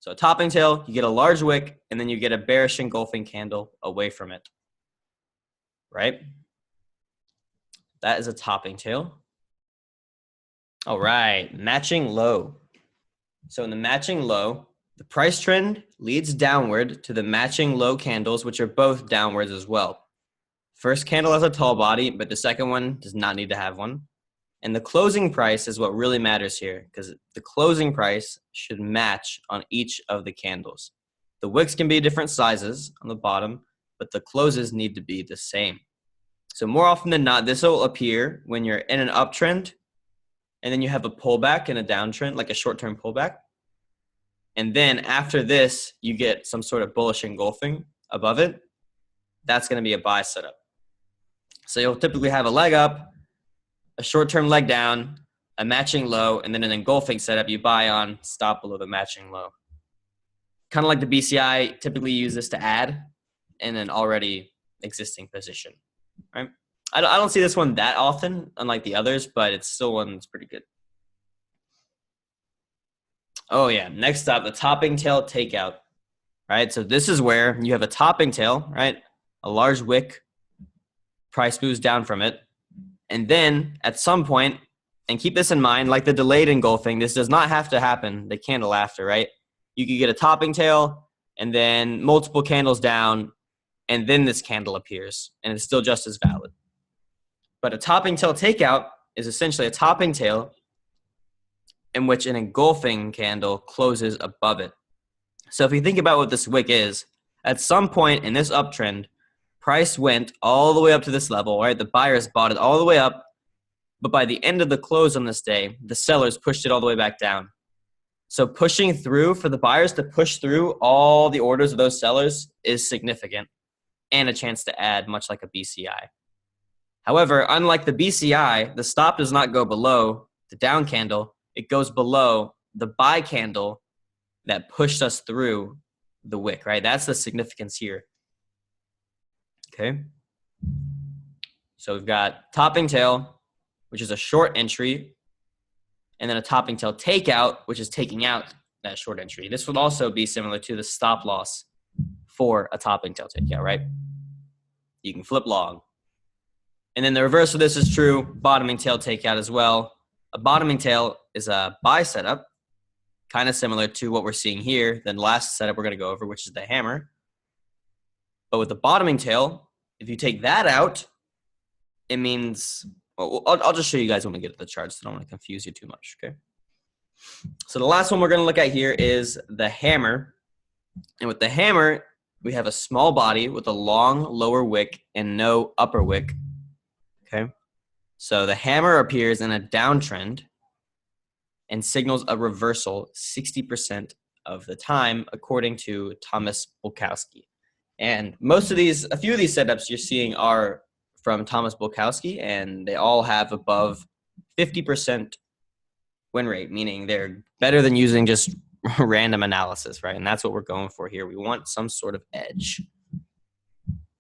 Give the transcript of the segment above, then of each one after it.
So a topping tail, you get a large wick, and then you get a bearish engulfing candle away from it, right? That is a topping tail. All right, matching low. So in the matching low, the price trend leads downward to the matching low candles, which are both downwards as well. First candle has a tall body, but the second one does not need to have one. And the closing price is what really matters here, because the closing price should match on each of the candles. The wicks can be different sizes on the bottom, but the closes need to be the same. So more often than not, this will appear when you're in an uptrend, and then you have a pullback and a downtrend, like a short-term pullback. And then after this, you get some sort of bullish engulfing above it. That's going to be a buy setup. So you'll typically have a leg up, a short-term leg down, a matching low, and then an engulfing setup. You buy on, stop below the matching low. Kind of like the BCI, typically use this to add in an already existing position, right? I don't see this one that often, unlike the others, but it's still one that's pretty good. Oh yeah, next up, the topping tail takeout, right? So this is where you have a topping tail, right? A large wick, price moves down from it. And then at some point, and keep this in mind, like the delayed engulfing, this does not have to happen the candle after, right? You could get a topping tail and then multiple candles down, and then this candle appears, and it's still just as valid. But a topping tail takeout is essentially a topping tail in which an engulfing candle closes above it. So if you think about what this wick is, at some point in this uptrend, price went all the way up to this level, right? The buyers bought it all the way up, but by the end of the close on this day, the sellers pushed it all the way back down. So pushing through, for the buyers to push through all the orders of those sellers is significant and a chance to add, much like a BCI. However, unlike the BCI, the stop does not go below the down candle. It goes below the buy candle that pushed us through the wick, right? That's the significance here. Okay. So we've got topping tail, which is a short entry, and then a topping tail takeout, which is taking out that short entry. This would also be similar to the stop loss for a topping tail takeout, right? You can flip long. And then the reverse of this is true, bottoming tail takeout as well. A bottoming tail is a buy setup, kind of similar to what we're seeing here, the last setup we're going to go over, which is the hammer. But with the bottoming tail, if you take that out, it means, well, I'll just show you guys when we get to the charts, so I don't want to confuse you too much, okay? So the last one we're going to look at here is the hammer. And with the hammer, we have a small body with a long lower wick and no upper wick, okay? So the hammer appears in a downtrend and signals a reversal 60% of the time, according to Thomas Bulkowski. And most of these, a few of these setups you're seeing are from Thomas Bulkowski, and they all have above 50% win rate, meaning they're better than using just random analysis, right? And that's what we're going for here. We want some sort of edge,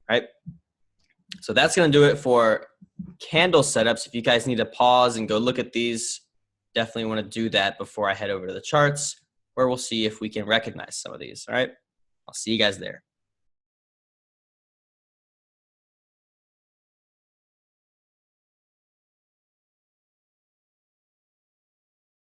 right? So that's going to do it for candle setups. If you guys need to pause and go look at these, definitely want to do that before I head over to the charts, where we'll see if we can recognize some of these, all right? I'll see you guys there.